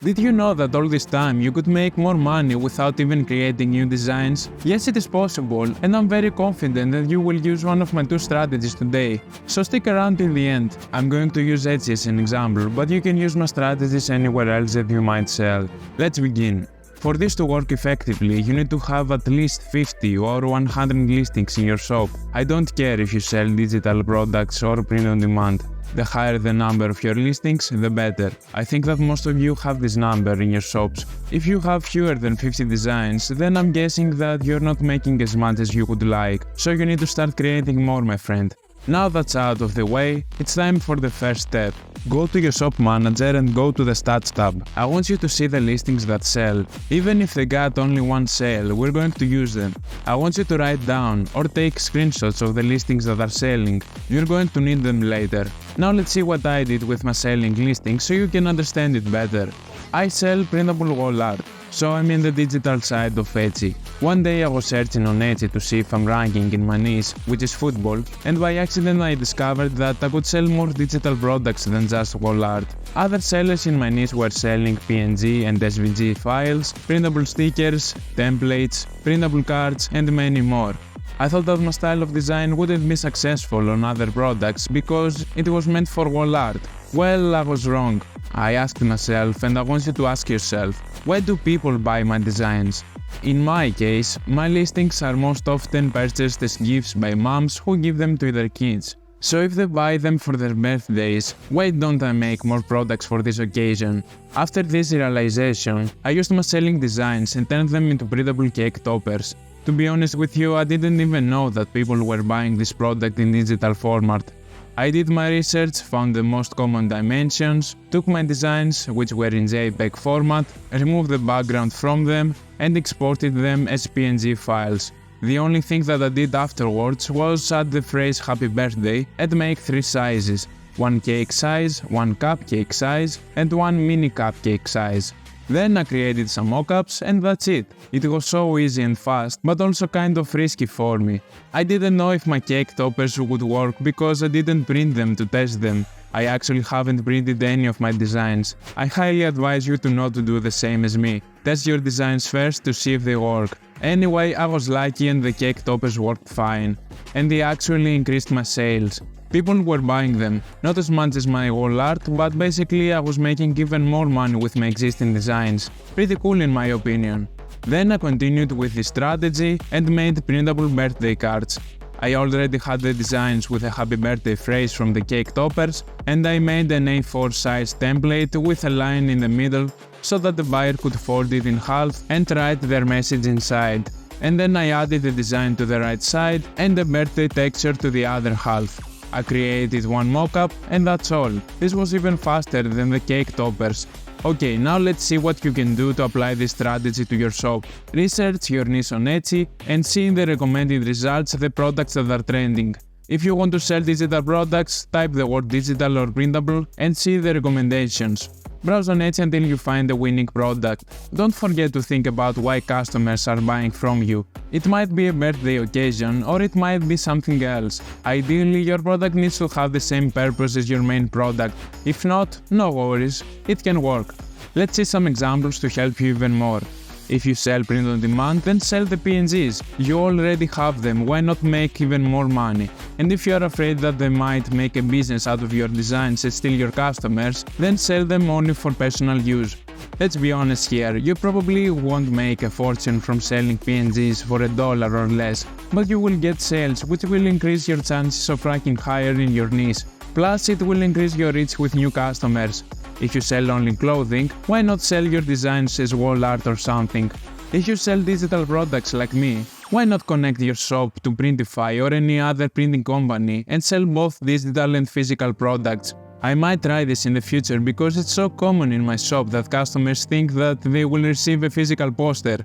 Did you know that all this time you could make more money without even creating new designs? Yes, it is possible, and I'm very confident that you will use one of my two strategies today. So stick around till the end. I'm going to use Etsy as an example, but you can use my strategies anywhere else that you might sell. Let's begin. For this to work effectively, you need to have at least 50 or 100 listings in your shop. I don't care if you sell digital products or print on demand. The higher the number of your listings, the better. I think that most of you have this number in your shops. If you have fewer than 50 designs, then I'm guessing that you're not making as much as you would like, so you need to start creating more, my friend. Now that's out of the way, it's time for the first step. Go to your shop manager and go to the stats tab. I want you to see the listings that sell. Even if they got only one sale, we're going to use them. I want you to write down or take screenshots of the listings that are selling. You're going to need them later. Now let's see what I did with my selling listings so you can understand it better. I sell printable wall art, so I'm in the digital side of Etsy. One day I was searching on Etsy to see if I'm ranking in my niche, which is football, and by accident I discovered that I could sell more digital products than just wall art. Other sellers in my niche were selling PNG and SVG files, printable stickers, templates, printable cards, and many more. I thought that my style of design wouldn't be successful on other products because it was meant for wall art. Well, I was wrong. I asked myself, and I want you to ask yourself, why do people buy my designs? In my case, my listings are most often purchased as gifts by moms who give them to their kids. So if they buy them for their birthdays, why don't I make more products for this occasion? After this realization, I used my selling designs and turned them into printable cake toppers. To be honest with you, I didn't even know that people were buying this product in digital format. I did my research, found the most common dimensions, took my designs, which were in JPEG format, removed the background from them, and exported them as PNG files. The only thing that I did afterwards was add the phrase happy birthday and make 3 sizes, one cake size, one cupcake size, and one mini cupcake size. Then I created some mockups and that's it. It was so easy and fast, but also kind of risky for me. I didn't know if my cake toppers would work because I didn't print them to test them. I actually haven't printed any of my designs. I highly advise you to not do the same as me. Test your designs first to see if they work. Anyway, I was lucky and the cake toppers worked fine. And they actually increased my sales. People were buying them, not as much as my wall art, but basically I was making even more money with my existing designs. Pretty cool in my opinion. Then I continued with this strategy and made printable birthday cards. I already had the designs with a happy birthday phrase from the cake toppers, and I made an A4 size template with a line in the middle so that the buyer could fold it in half and write their message inside. And then I added the design to the right side and the birthday texture to the other half. I created one mockup and that's all. This was even faster than the cake toppers. Okay, now let's see what you can do to apply this strategy to your shop. Research your niche on Etsy and see in the recommended results the products that are trending. If you want to sell digital products, type the word digital or printable and see the recommendations. Browse on Etsy until you find a winning product. Don't forget to think about why customers are buying from you. It might be a birthday occasion or it might be something else. Ideally, your product needs to have the same purpose as your main product. If not, no worries, it can work. Let's see some examples to help you even more. If you sell print on demand, then sell the PNGs. You already have them, why not make even more money? And if you are afraid that they might make a business out of your designs and steal your customers, then sell them only for personal use. Let's be honest here, you probably won't make a fortune from selling PNGs for $1 or less, but you will get sales which will increase your chances of ranking higher in your niche. Plus, it will increase your reach with new customers. If you sell only clothing, why not sell your designs as wall art or something? If you sell digital products like me, why not connect your shop to Printify or any other printing company and sell both digital and physical products? I might try this in the future because it's so common in my shop that customers think that they will receive a physical poster.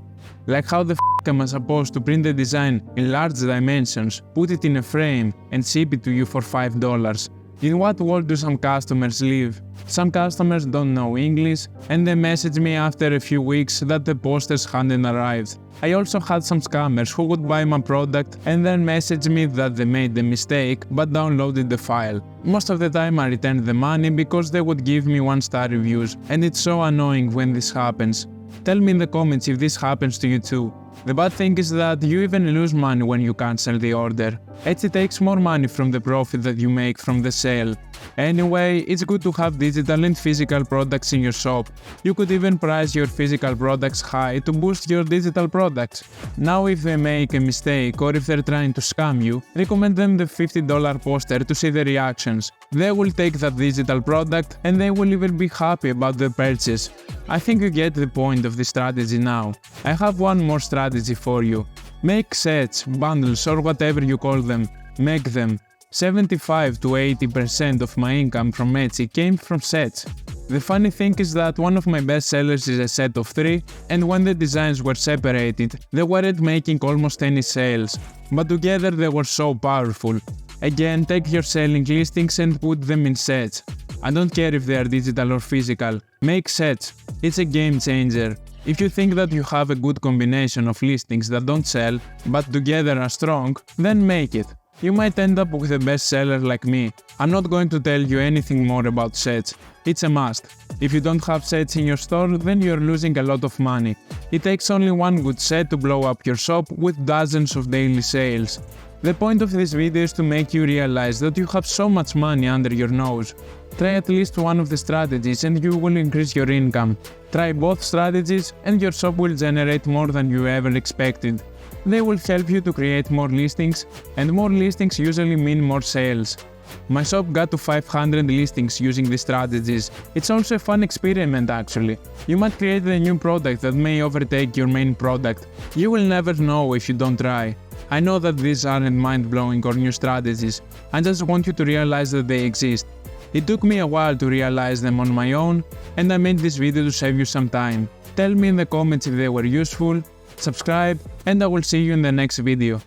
Like how the f am I supposed to print the design in large dimensions, put it in a frame and ship it to you for $5? In what world do some customers live? Some customers don't know English and they message me after a few weeks that the posters hadn't arrived. I also had some scammers who would buy my product and then message me that they made the mistake but downloaded the file. Most of the time I returned the money because they would give me 1-star reviews, and it's so annoying when this happens. Tell me in the comments if this happens to you too. The bad thing is that you even lose money when you cancel the order. Etsy takes more money from the profit that you make from the sale. Anyway, it's good to have digital and physical products in your shop. You could even price your physical products high to boost your digital products. Now if they make a mistake or if they're trying to scam you, recommend them the $50 poster to see the reactions. They will take that digital product and they will even be happy about the purchase. I think you get the point of the strategy now. I have one more strategy for you. Make sets, bundles or whatever you call them. Make them. 75 to 80% of my income from Etsy came from sets. The funny thing is that one of my best sellers is a set of 3, and when the designs were separated, they weren't making almost any sales, but together they were so powerful. Again, take your selling listings and put them in sets. I don't care if they are digital or physical. Make sets. It's a game changer. If you think that you have a good combination of listings that don't sell, but together are strong, then make it. You might end up with a bestseller like me. I'm not going to tell you anything more about sets. It's a must. If you don't have sets in your store, then you're losing a lot of money. It takes only one good set to blow up your shop with dozens of daily sales. The point of this video is to make you realize that you have so much money under your nose. Try at least one of the strategies and you will increase your income. Try both strategies and your shop will generate more than you ever expected. They will help you to create more listings, and more listings usually mean more sales. My shop got to 500 listings using these strategies. It's also a fun experiment actually. You might create a new product that may overtake your main product. You will never know if you don't try. I know that these aren't mind-blowing or new strategies. I just want you to realize that they exist. It took me a while to realize them on my own, and I made this video to save you some time. Tell me in the comments if they were useful, subscribe, and I will see you in the next video.